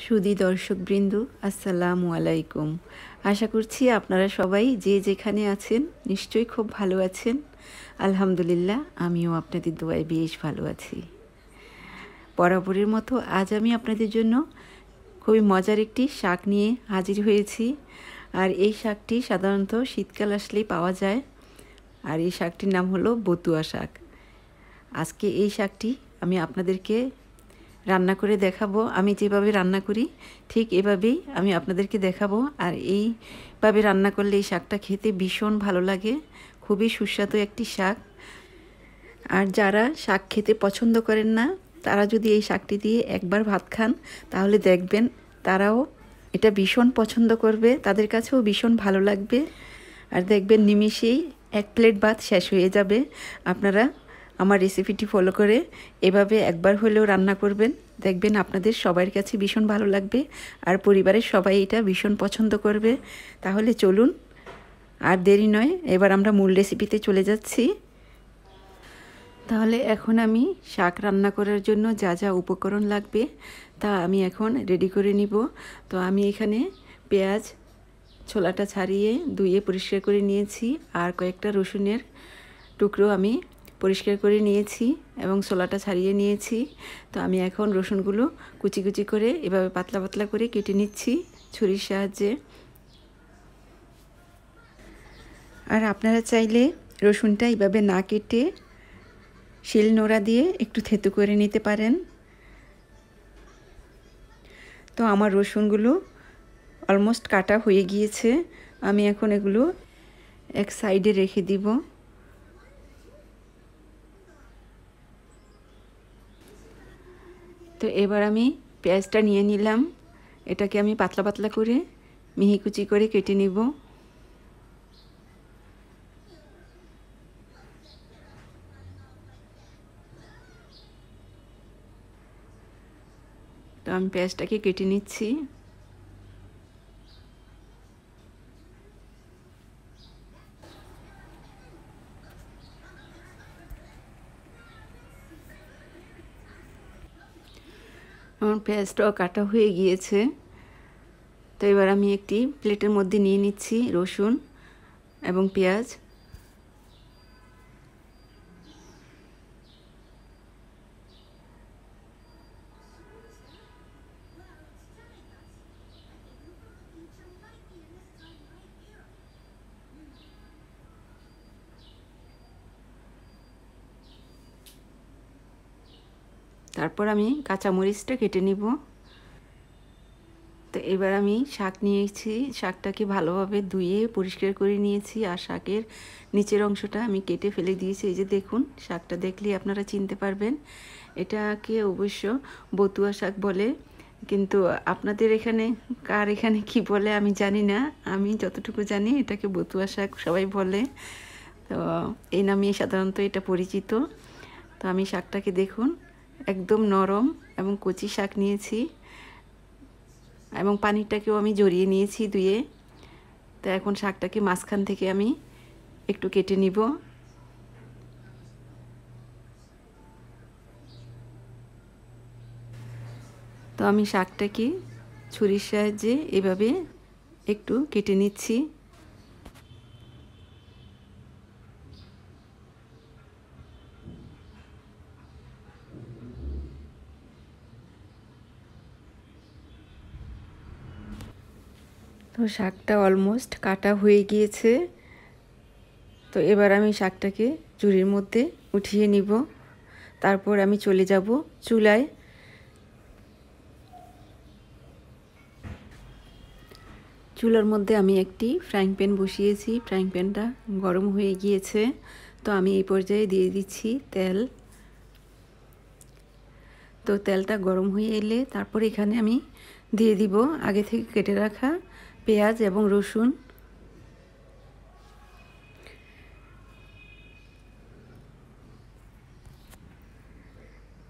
সুধী দর্শকবৃন্দ, আসসালামু আলাইকুম। আশা করছি আপনারা সবাই যে যেখানে আছেন নিশ্চয়ই খুব ভালো আছেন। আলহামদুলিল্লাহ, আমিও আপনাদের দোয়ায় বেশ ভালো আছি। বরাবরের মতো আজ আমি আপনাদের জন্য খুবই মজার একটি শাক নিয়ে হাজির হয়েছি। আর এই শাকটি সাধারণত শীতকাল আসলেই পাওয়া যায়। আর এই শাকটির নাম হলো বতুয়া শাক। আজকে এই শাকটি আমি আপনাদেরকে রান্না করে দেখাবো। আমি যেভাবে রান্না করি ঠিক এভাবেই আমি আপনাদেরকে দেখাবো। আর এইভাবে রান্না করলে এই শাকটা খেতে ভীষণ ভালো লাগে, খুবই সুস্বাদু একটি শাক। আর যারা শাক খেতে পছন্দ করেন না তারা যদি এই শাকটি দিয়ে একবার ভাত খান তাহলে দেখবেন তারাও এটা ভীষণ পছন্দ করবে, তাদের কাছেও ভীষণ ভালো লাগবে। আর দেখবেন নিমিষেই এক প্লেট ভাত শেষ হয়ে যাবে। আপনারা আমার রেসিপিটি ফলো করে এভাবে একবার হলেও রান্না করবেন, দেখবেন আপনাদের সবার কাছে ভীষণ ভালো লাগবে আর পরিবারের সবাই এটা ভীষণ পছন্দ করবে। তাহলে চলুন আর দেরি নয়, এবার আমরা মূল রেসিপিতে চলে যাচ্ছি। তাহলে এখন আমি শাক রান্না করার জন্য যা যা উপকরণ লাগবে তা আমি এখন রেডি করে নিব। তো আমি এখানে পেঁয়াজ ছোলাটা ছাড়িয়ে ধুয়ে পরিষ্কার করে নিয়েছি, আর কয়েকটা রসুনের টুকরো আমি পরিষ্কার করে নিয়েছি এবং ছোলাটা ছাড়িয়ে নিয়েছি। তো আমি এখন রসুনগুলো কুচি কুচি করে এভাবে পাতলা পাতলা করে কেটে নিচ্ছি ছুরির সাহায্যে। আর আপনারা চাইলে রসুনটা এইভাবে না কেটে শিল নোড়া দিয়ে একটু থেতু করে নিতে পারেন। তো আমার রসুনগুলো অলমোস্ট কাটা হয়ে গিয়েছে, আমি এখন এগুলো এক সাইডে রেখে দিব। তো এবার আমি পেঁয়াজটা নিয়ে নিলাম, এটাকে আমি পাতলা পাতলা করে মিহি কুচি করে কেটে নিব। তো আমি পেঁয়াজটাকে কেটে নিচ্ছি। আমার পেঁয়াজটাও কাটা হয়ে গিয়েছে। তো এবার আমি একটি প্লেটের মধ্যে নিয়ে নিচ্ছি রসুন এবং পেঁয়াজ। তারপর আমি কাঁচামরিচটা কেটে নিব। তো এবার আমি শাক নিয়েছি, শাকটাকে ভালোভাবে ধুয়ে পরিষ্কার করে নিয়েছি আর শাকের নিচের অংশটা আমি কেটে ফেলে দিয়েছি। এই যে দেখুন, শাকটা দেখলেই আপনারা চিনতে পারবেন এটাকে অবশ্য বতুয়া শাক বলে, কিন্তু আপনাদের এখানে কার এখানে কি বলে আমি জানি না। আমি যতটুকু জানি এটাকে বতুয়া শাক সবাই বলে, তো এই নামেই সাধারণত এটা পরিচিত। তো আমি শাকটাকে দেখুন একদম নরম এবং কচি শাক নিয়েছি এবং পানিটাকেও আমি ঝরিয়ে নিয়েছি ধুয়ে। তো এখন শাকটাকে মাঝখান থেকে আমি একটু কেটে নিব। তো আমি শাকটাকে ছুরির সাহায্যে এভাবে একটু কেটে নিচ্ছি। তো শাকটা অলমোস্ট কাটা হয়ে গিয়েছে। তো এবার আমি শাকটাকে ঝুড়ির মধ্যে উঠিয়ে নিব। তারপর আমি চলে যাব চুলায়। চুলার মধ্যে আমি একটি ফ্রাইং প্যান বসিয়েছি, ফ্রাইং প্যানটা গরম হয়ে গিয়েছে। তো আমি এই পর্যায়ে দিয়ে দিচ্ছি তেল। তো তেলটা গরম হয়ে এলে তারপর এখানে আমি দিয়ে দিব আগে থেকে কেটে রাখা পেঁয়াজ এবং রসুন।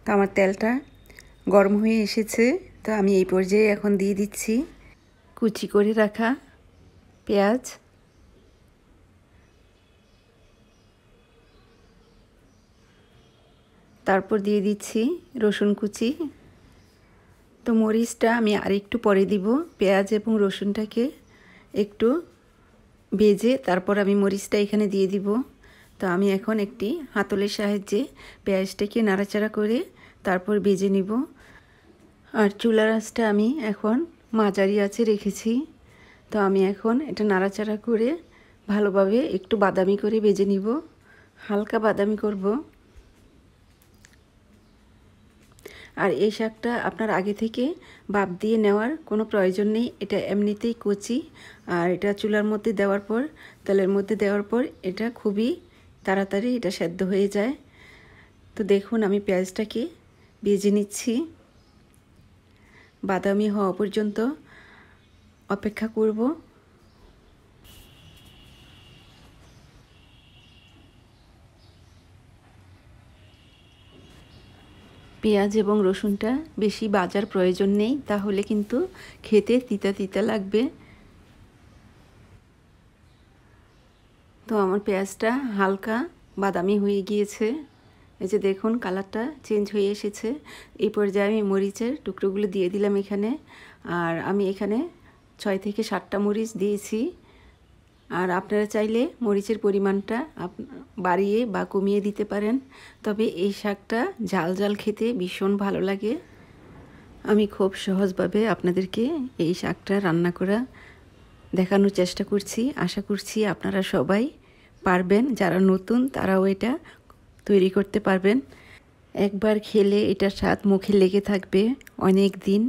তো আমার তেলটা গরম হয়ে এসেছে, তো আমি এই পর্যায়ে এখন দিয়ে দিচ্ছি কুচি করে রাখা পেঁয়াজ। তারপর দিয়ে দিচ্ছি রসুন কুচি। তো মরিচটা আমি আরেকটু পরে দিব। পেঁয়াজ এবং রসুনটাকে একটু ভেজে তারপর আমি মরিচটা এখানে দিয়ে দিব। তো আমি এখন একটি হাতলের সাহায্যে পেঁয়াজটাকে নাড়াচাড়া করে তারপর ভেজে নিব। আর চুলার আঁচটা আমি এখন মাঝারি আঁচে রেখেছি। তো আমি এখন এটা নাড়াচাড়া করে ভালোভাবে একটু বাদামি করে ভেজে নিব, হালকা বাদামি করব। আর এই শাকটা আপনার আগে থেকে ভাপ দিয়ে নেওয়ার কোনো প্রয়োজন নেই, এটা এমনিতেই কচি। আর এটা চুলার মধ্যে দেওয়ার পর, তেলের মধ্যে দেওয়ার পর এটা খুবই তাড়াতাড়ি এটা সেদ্ধ হয়ে যায়। তো দেখুন আমি পেঁয়াজটাকে ভেজে নিচ্ছি, বাদামি হওয়া পর্যন্ত অপেক্ষা করব। পেঁয়াজ এবং রসুনটা বেশি ভাজার প্রয়োজন নেই, তাহলে কিন্তু খেতে তিতা তিতা লাগবে। তো আমার পেঁয়াজটা হালকা বাদামি হয়ে গিয়েছে, এই যে দেখুন কালারটা চেঞ্জ হয়ে এসেছে। এই পর্যায়ে আমি মরিচের টুকরোগুলো দিয়ে দিলাম এখানে। আর আমি এখানে 6 থেকে 7টা মরিচ দিয়েছি। আর আপনারা চাইলে মরিচের পরিমাণটা বাড়িয়ে বা কমিয়ে দিতে পারেন। তবে এই শাকটা ঝাল ঝাল খেতে ভীষণ ভালো লাগে। আমি খুব সহজভাবে আপনাদেরকে এই শাকটা রান্না করা দেখানোর চেষ্টা করছি। আশা করছি আপনারা সবাই পারবেন, যারা নতুন তারাও এটা তৈরি করতে পারবেন। একবার খেলে এটার স্বাদ মুখে লেগে থাকবে অনেক দিন।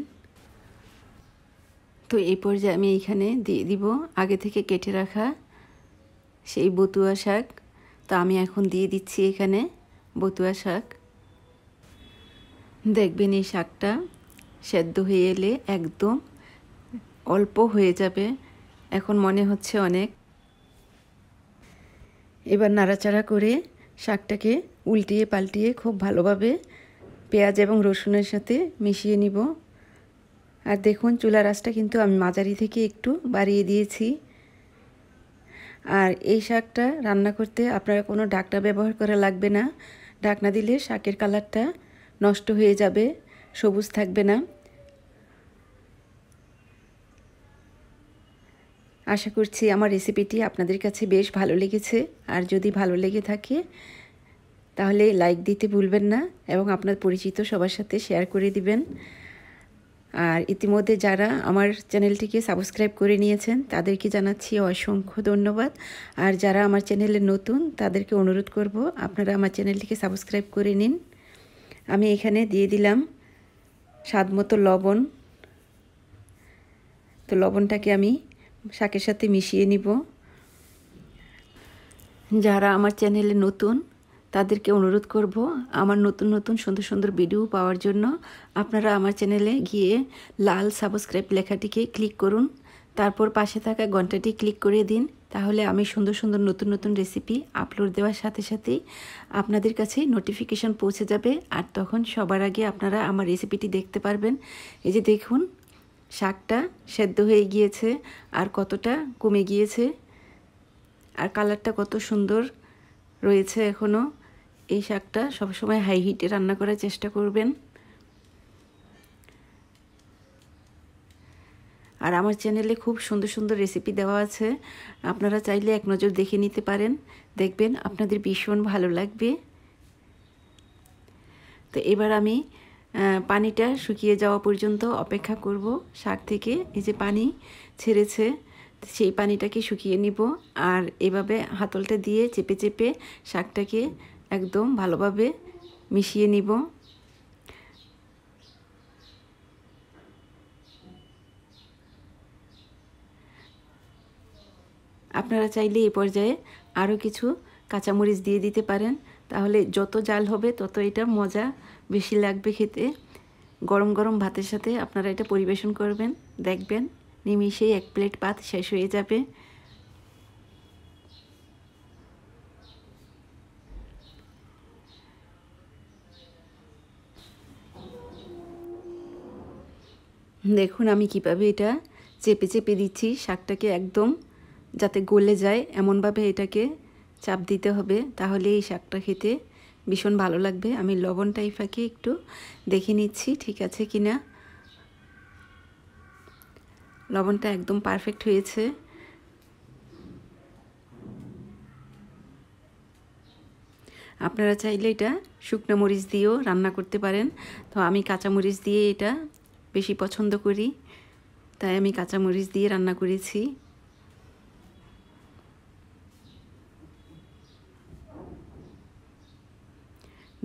তো এই পর্যায়ে আমি এখানে দিয়ে দিব আগে থেকে কেটে রাখা সেই বতুয়া শাক। তো আমি এখন দিয়ে দিচ্ছি এখানে বতুয়া শাক। দেখবেন এই শাকটা সেদ্ধ হয়ে এলে একদম অল্প হয়ে যাবে, এখন মনে হচ্ছে অনেক। এবার নাড়াচাড়া করে শাকটাকে উল্টিয়ে পাল্টিয়ে খুব ভালোভাবে পেঁয়াজ এবং রসুনের সাথে মিশিয়ে নিব। আর দেখুন চুলার আঁচটা কিন্তু আমি মাঝারি থেকে একটু বাড়িয়ে দিয়েছি। আর এই শাকটা রান্না করতে আপনারা কোনো ঢাকনা ব্যবহার করা লাগবে না। ঢাকনা দিলে শাকের কালারটা নষ্ট হয়ে যাবে, সবুজ থাকবে না। আশা করছি আমার রেসিপিটি আপনাদের কাছে বেশ ভালো লেগেছে। আর যদি ভালো লেগে থাকে তাহলে লাইক দিতে ভুলবেন না এবং আপনার পরিচিত সবার সাথে শেয়ার করে দিবেন। আর ইতিমধ্যে যারা আমার চ্যানেলটিকে সাবস্ক্রাইব করে নিয়েছেন তাদেরকে জানাচ্ছি অসংখ্য ধন্যবাদ। আর যারা আমার চ্যানেলে নতুন তাদেরকে অনুরোধ করব আপনারা আমার চ্যানেলটিকে সাবস্ক্রাইব করে নিন। আমি এখানে দিয়ে দিলাম স্বাদমতো লবণ। তো লবণটাকে আমি শাকের সাথে মিশিয়ে নিব। যারা আমার চ্যানেলে নতুন তাদেরকে অনুরোধ করব আমার নতুন নতুন সুন্দর সুন্দর ভিডিও পাওয়ার জন্য আপনারা আমার চ্যানেলে গিয়ে লাল সাবস্ক্রাইব লেখাটিকে ক্লিক করুন, তারপর পাশে থাকা ঘন্টাটি ক্লিক করে দিন। তাহলে আমি সুন্দর সুন্দর নতুন নতুন রেসিপি আপলোড দেওয়ার সাথে সাথেই আপনাদের কাছে নোটিফিকেশন পৌঁছে যাবে। আর তখন সবার আগে আপনারা আমার রেসিপিটি দেখতে পারবেন। এই যে দেখুন শাকটা সেদ্ধ হয়ে গিয়েছে আর কতটা কমে গিয়েছে, আর কালারটা কত সুন্দর রয়েছে এখনও। এই শাকটা সবসময় হাই হিটে রান্না করার চেষ্টা করবেন। আর আমার চ্যানেলে খুব সুন্দর সুন্দর রেসিপি দেওয়া আছে, আপনারা চাইলে এক নজর দেখে নিতে পারেন, দেখবেন আপনাদের ভীষণ ভালো লাগবে। তো এবার আমি পানিটা শুকিয়ে যাওয়া পর্যন্ত অপেক্ষা করব। শাক থেকে এই যে পানি ছেড়েছে সেই পানিটাকে শুকিয়ে নিব। আর এভাবে হাতলটা দিয়ে চেপে চেপে শাকটাকে একদম ভালোভাবে মিশিয়ে নিব। আপনারা চাইলে এই পর্যায়ে আরও কিছু কাঁচামরিচ দিয়ে দিতে পারেন, তাহলে যত জাল হবে তত এটা মজা বেশি লাগবে খেতে। গরম গরম ভাতের সাথে আপনারা এটা পরিবেশন করবেন, দেখবেন নিমিষেই 1 প্লেট ভাত শেষ হয়ে যাবে। দেখুন আমি কিভাবে এটা চেপে চেপে দিচ্ছি, শাকটাকে একদম যাতে গলে যায় এমনভাবে এটাকে চাপ দিতে হবে, তাহলে এই শাকটা খেতে ভীষণ ভালো লাগবে। আমি লবণটা এই ফাঁকে একটু দেখে নিচ্ছি ঠিক আছে কিনা। লবণটা একদম পারফেক্ট হয়েছে। আপনারা চাইলে এটা শুকনো মরিচ দিয়েও রান্না করতে পারেন, তো আমি কাঁচা মরিচ দিয়ে এটা বেশি পছন্দ করি, তাই আমি কাঁচা মরিচ দিয়ে রান্না করেছি।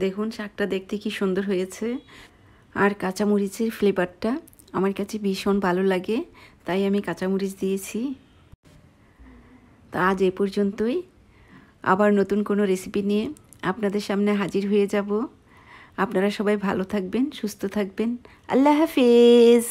দেখুন শাকটা দেখতে কি সুন্দর হয়েছে, আর কাঁচামরিচের ফ্লেভারটা আমার কাছে ভীষণ ভালো লাগে, তাই আমি কাঁচামরিচ দিয়েছি। তা আজ এ পর্যন্তই, আবার নতুন কোনো রেসিপি নিয়ে আপনাদের সামনে হাজির হয়ে যাব। আপনারা সবাই ভালো থাকবেন, সুস্থ থাকবেন। আল্লাহ হাফেজ।